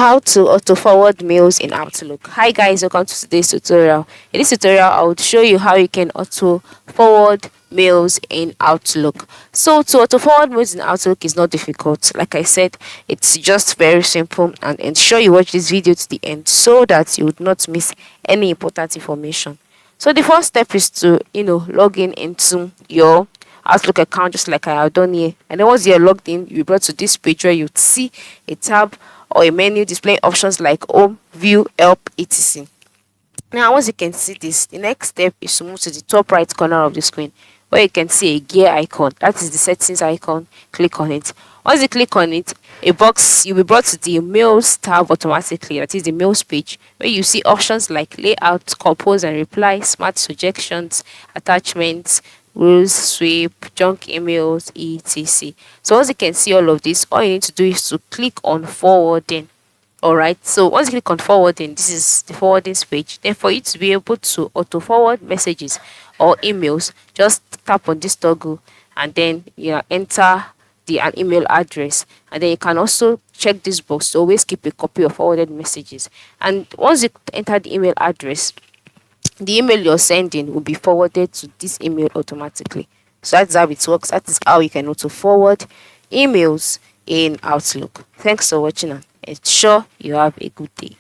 How to auto forward mails in Outlook. Hi guys, welcome to today's tutorial. In this tutorial, I will show you how you can auto forward mails in Outlook. So to auto forward mails in Outlook is not difficult. Like I said, it's just very simple, and ensure you watch this video to the end so that you would not miss any important information. So the first step is to log in into your Outlook account, just like I have done here. And then once you're logged in, you'll be brought to this page where you'd see a tab or a menu displaying options like Home, View, Help, etc. Now, once you can see this, the next step is to move to the top right corner of the screen where you can see a gear icon. That is the settings icon. Click on it. Once you click on it, you'll be brought to the Mails tab automatically. That is the Mails page where you see options like Layout, Compose and Reply, Smart Suggestions, Attachments, Rules, Sweep, Junk Emails, etc. So once you can see all of this, all you need to do is to click on Forwarding. Alright, so once you click on forwarding, this is the forwarding page. Then for you to be able to auto forward messages or emails, just tap on this toggle and then enter an email address, and then you can also check this box to always keep a copy of forwarded messages. And once you enter the email address, the email you're sending will be forwarded to this email automatically. So that's how it works. That is how you can auto forward emails in Outlook. Thanks for watching and ensure you have a good day.